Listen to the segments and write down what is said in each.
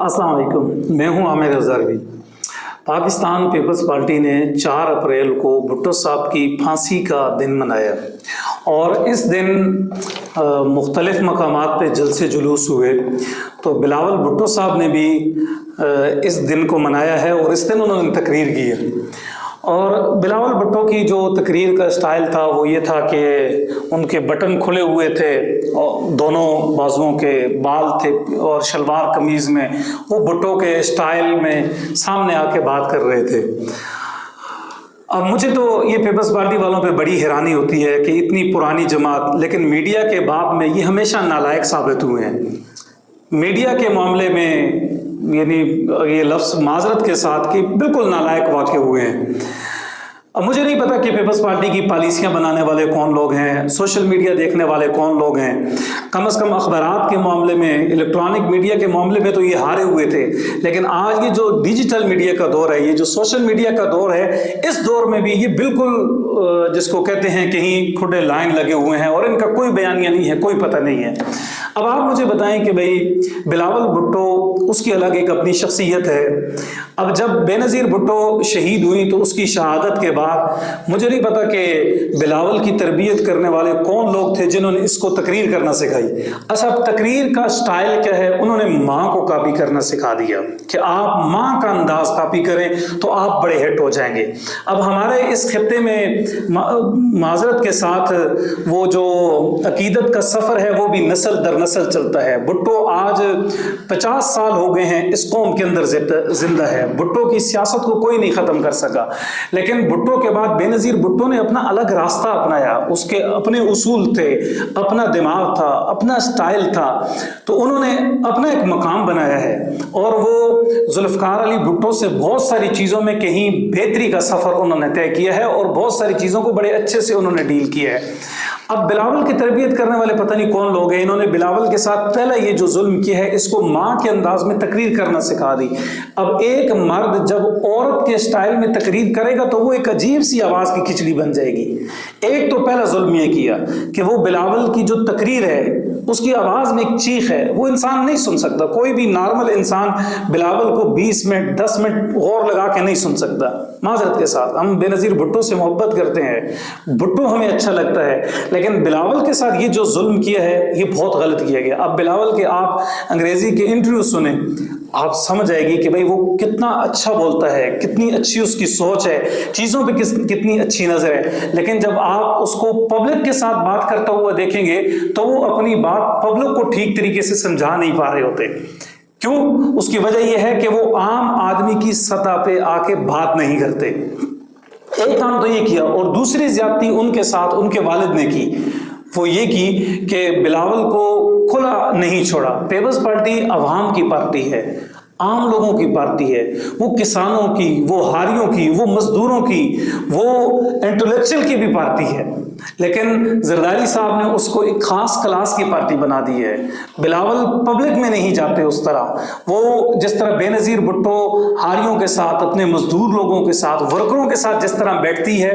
अस्सलाम वालेकुम, मैं हूं आमिर अज़हरी। पाकिस्तान पीपल्स पार्टी ने 4 अप्रैल को भुट्टो साहब की फांसी का दिन मनाया और इस दिन मुख्तलिफ मकामात पे जलसे जुलूस हुए। तो बिलावल भुट्टो साहब ने भी इस दिन को मनाया है और इस दिन उन्होंने तकरीर की है। और बिलावल भुट्टो की जो तकरीर का स्टाइल था वो ये था कि उनके बटन खुले हुए थे और दोनों बाजुओं के बाल थे और शलवार कमीज़ में वो भुट्टो के स्टाइल में सामने आके बात कर रहे थे। अब मुझे तो ये पीपल्स पार्टी वालों पे बड़ी हैरानी होती है कि इतनी पुरानी जमात लेकिन मीडिया के बाब में ये हमेशा नालायक साबित हुए हैं। मीडिया के मामले में यानी ये लफ्ज़ माजरत के साथ कि बिल्कुल नालायक वाक़े हुए हैं। अब मुझे नहीं पता कि पीपल्स पार्टी की पॉलिसियां बनाने वाले कौन लोग हैं, सोशल मीडिया देखने वाले कौन लोग हैं। कम से कम अखबारात के मामले में, इलेक्ट्रॉनिक मीडिया के मामले में तो ये हारे हुए थे, लेकिन आज ये जो डिजिटल मीडिया का दौर है, ये जो सोशल मीडिया का दौर है, इस दौर में भी ये बिल्कुल जिसको कहते हैं कहीं खुले लाइन लगे हुए हैं और इनका कोई बयानिया नहीं है, कोई पता नहीं है। अब आप मुझे बताएं कि भाई बिलावल भुट्टो उसकी अलग एक अपनी शख्सियत है। अब जब बेनज़ीर भुट्टो शहीद हुई तो उसकी शहादत के बाद मुझे नहीं पता कि बिलावल की तरबियत करने वाले कौन लोग थे जिन्होंने इसको तकरीर करना सिखाई। अच्छा, अब तकरीर का स्टाइल क्या है, उन्होंने माँ को कॉपी करना सिखा दिया कि आप माँ का अंदाज कॉपी करें तो आप बड़े हिट हो जाएंगे। अब हमारे इस खित्ते में माजरत के साथ वो जो अकीदत का सफ़र है वो भी नस्ल दर नस्ल चलता है। भुट्टो आज 50 साल हो गए हैं इस कौम के अंदर जिंदा है। भुट्टो की सियासत को कोई नहीं ख़त्म कर सका, लेकिन भुट्टो के बाद बेनज़ीर भुट्टो ने अपना अलग रास्ता अपनाया। उसके अपने उसूल थे, अपना दिमाग था, अपना स्टाइल था, तो उन्होंने अपना एक मकाम बनाया है और वो जुल्फ़िकार अली भुट्टो से बहुत सारी चीज़ों में कहीं बेहतरी का सफ़र उन्होंने तय किया है और बहुत सारी चीज़ों को बड़े अच्छे से उन्होंने डील किया है। अब बिलावल की तरबियत करने वाले पता नहीं कौन लोग हैं, इन्होंने बिलावल के साथ पहला ये जो जुल्म किया है इसको माँ के अंदाज में तकरीर करना सिखा दी। अब एक मर्द जब औरत के स्टाइल में तकरीर करेगा तो वो एक अजीब सी आवाज़ की खिचड़ी बन जाएगी। एक तो पहला जुल्म ये किया कि वो बिलावल की जो तकरीर है उसकी आवाज़ में एक चीख है, वो इंसान नहीं सुन सकता। कोई भी नॉर्मल इंसान बिलावल को 20 मिनट 10 मिनट गौर लगा के नहीं सुन सकता। माजरत के साथ हम बेनज़ीर भुट्टो से मोहब्बत करते हैं, भुट्टो हमें अच्छा लगता है, लेकिन बिलावल के साथ ये जो जुल्म किया है ये बहुत गलत किया गया। अब बिलावल के आप अंग्रेज़ी के इंटरव्यू सुने, आप समझ आएगी कि भाई वो कितना अच्छा बोलता है, कितनी अच्छी उसकी सोच है, चीज़ों पे कितनी अच्छी नज़र है। लेकिन जब आप उसको पब्लिक के साथ बात करता हुआ देखेंगे तो वो अपनी बात पब्लिक को ठीक तरीके से समझा नहीं पा रहे होते। क्यों? उसकी वजह यह है कि वो आम आदमी की सतह पे आके बात नहीं करते। एक काम तो ये किया और दूसरी ज्यादती उनके साथ उनके वालिद ने की, वो ये की कि बिलावल को खुला नहीं छोड़ा। पीपल्स पार्टी अवाम की पार्टी है, आम लोगों की पार्टी है, वो किसानों की, वो हारियों की, वो मजदूरों की, वो इंटेलेक्चुअल की भी पार्टी है। लेकिन जरदारी साहब ने उसको एक खास क्लास की पार्टी बना दी है। बिलावल पब्लिक में नहीं जाते उस तरह, वो जिस तरह बेनज़ीर भुट्टो हारियों के साथ, अपने मजदूर लोगों के साथ, वर्करों के साथ जिस तरह बैठती है,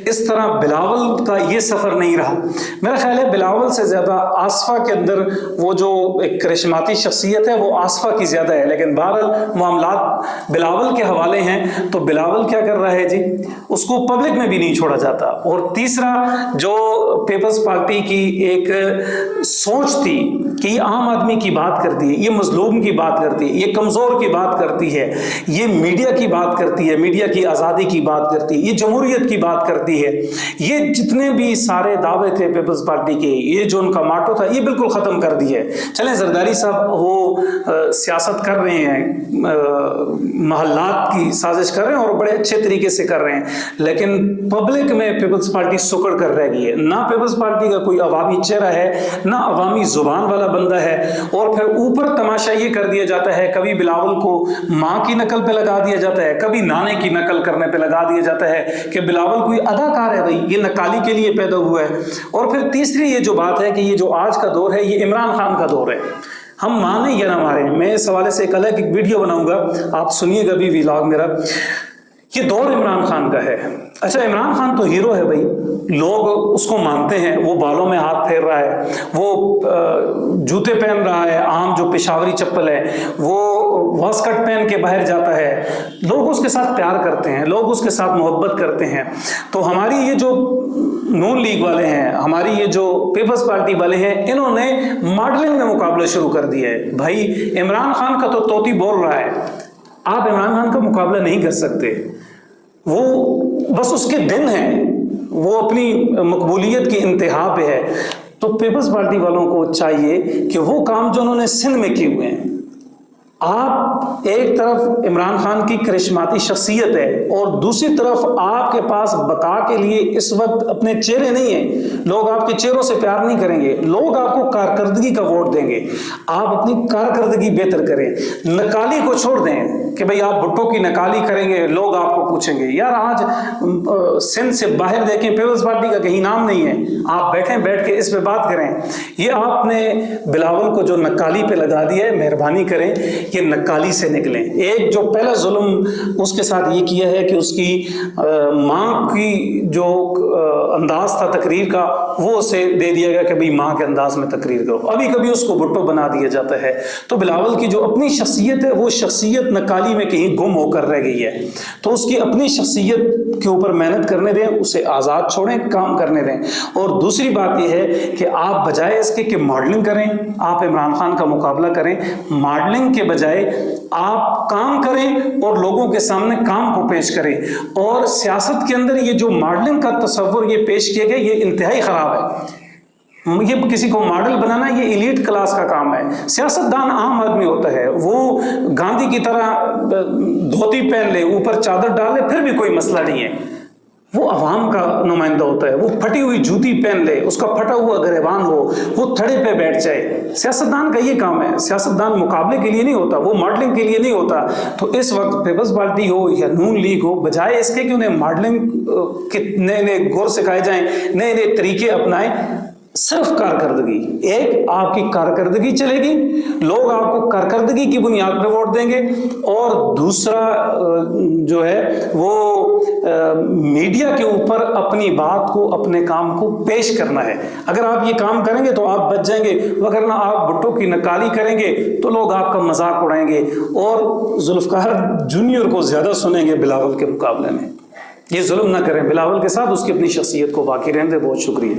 इस तरह बिलावल का ये सफ़र नहीं रहा। मेरा ख्याल है बिलावल से ज़्यादा आसफ़ा के अंदर वो जो एक करिश्माती शख्सियत है वो आसफ़ा की ज़्यादा है। लेकिन बहरहाल मामलात बिलावल के हवाले हैं तो बिलावल क्या कर रहा है जी, उसको पब्लिक में भी नहीं छोड़ा जाता। और तीसरा जो पीपल्स पार्टी की एक सोच थी कि ये आम आदमी की बात करती है, ये मजलूम की बात करती है, ये कमज़ोर की बात करती है, ये मीडिया की बात करती है, मीडिया की आज़ादी की बात करती है, ये जमहूरियत की बात करती है, ये जितने भी सारे दावे थे पीपल्स पार्टी के, ये जो उनका माटो था, ये बिल्कुल ख़त्म कर दिया है। चलें, जरदारी साहब वो सियासत कर रहे हैं, महल्लात की साजिश कर रहे हैं और बड़े अच्छे तरीके से कर रहे हैं, लेकिन पब्लिक में पीपल्स पार्टी सुकड़ कर रह गई है। ना पीपल्स पार्टी का कोई अवामी चेहरा है, ना अवामी जुबान वाला बंदा है। और फिर ऊपर तमाशा ये कर दिया जाता है, कभी बिलावल को माँ की नकल पे लगा दिया जाता है, कभी नाने की नकल करने पे लगा दिया जाता है कि बिलावल कोई अदाकार है, भाई ये नकाली के लिए पैदा हुआ है। और फिर तीसरी ये जो बात है कि ये जो आज का दौर है ये इमरान खान का दौर है। हम माने या ना माने, मैं इस हवाले से एक अलग एक वीडियो बनाऊंगा, आप सुनिएगा भी व्लॉग मेरा। ये दौर इमरान खान का है। अच्छा, इमरान खान तो हीरो है भाई, लोग उसको मानते हैं, वो बालों में हाथ फेर रहा है, वो जूते पहन रहा है, आम जो पेशावरी चप्पल है वो वॉस्कट पहन के बाहर जाता है, लोग उसके साथ प्यार करते हैं, लोग उसके साथ मोहब्बत करते हैं। तो हमारी ये जो नून लीग वाले हैं, हमारी ये जो पीपल्स पार्टी वाले हैं, इन्होंने मॉडलिंग में मुकाबला शुरू कर दिया है। भाई इमरान खान का तो तोती बोल रहा है, आप इमरान खान का मुकाबला नहीं कर सकते, वो बस उसके दिन हैं, वो अपनी मकबूलियत की इंतहा पे है। तो पीपल्स पार्टी वालों को चाहिए कि वो काम जो उन्होंने सिंध में किए हुए हैं, आप एक तरफ इमरान खान की करिश्माती शख्सियत है और दूसरी तरफ आपके पास बका के लिए इस वक्त अपने चेहरे नहीं हैं, लोग आपके चेहरों से प्यार नहीं करेंगे, लोग आपको कारकर्दगी का वोट देंगे। आप अपनी कारकर्दगी बेहतर करें, नकाली को छोड़ दें कि भाई आप भुट्टो की नकाली करेंगे, लोग आपको पूछेंगे। यार आज सिंध से बाहर देखें, पीपल्स पार्टी का कहीं नाम नहीं है, आप बैठ के इस पे बात करें। ये आपने बिलावल को जो नकाली पे लगा दिया है, मेहरबानी करें ये नकाली से निकलें। एक जो पहला जुल्म उसके साथ ये किया है कि उसकी माँ की जो अंदाज था तकरीर का, वो उसे दे दिया गया कि भाई माँ के अंदाज में तकरीर करो। अभी कभी उसको भुट्टो बना दिया जाता है। तो बिलावल की जो अपनी शख्सियत है, वो शख्सियत नकाली में कहीं गुम होकर रह गई है। तो उसकी अपनी शख्सियत के ऊपर मेहनत करने दें, उसे आज़ाद छोड़ें, काम करने दें। और दूसरी बात यह है कि आप बजाय इसके कि मॉडलिंग करें, आप इमरान खान का मुकाबला करें, मॉडलिंग के बजाय आप काम करें और लोगों के सामने काम को पेश करें। और सियासत के अंदर ये जो मॉडलिंग का तस्वर ये पेश किया गया, ये इंतहाई खराब है। ये किसी को मॉडल बनाना ये एलीट क्लास का काम है। सियासतदान आम आदमी होता है, वो गांधी की तरह धोती पहन ले, ऊपर चादर डाल ले, फिर भी कोई मसला नहीं है। वो अवाम का नुमाइंदा होता है, वो फटी हुई जूती पहन ले, उसका फटा हुआ गरेबान हो, वो थड़े पे बैठ जाए। सियासतदान का ये काम है। सियासतदान मुकाबले के लिए नहीं होता, वो मॉडलिंग के लिए नहीं होता। तो इस वक्त पीपल्स पार्टी हो या नून लीग हो, बजाय इसके कि उन्हें मॉडलिंग के नए नए गुर सिखाए जाएं, नए नए तरीके अपनाएं, सिर्फ कारकर्दगी, एक आपकी कारकर्दगी चलेगी, लोग आपको कारकर्दगी की बुनियाद पर वोट देंगे। और दूसरा जो है वो मीडिया के ऊपर अपनी बात को, अपने काम को पेश करना है। अगर आप ये काम करेंगे तो आप बच जाएंगे, वरना आप भुट्टो की नकाली करेंगे तो लोग आपका मजाक उड़ाएंगे और जुल्फकार जूनियर को ज्यादा सुनेंगे बिलावल के मुकाबले में। ये जुल्म ना करें बिलावल के साथ, उसकी अपनी शख्सियत को बाकी रहने दें। बहुत शुक्रिया।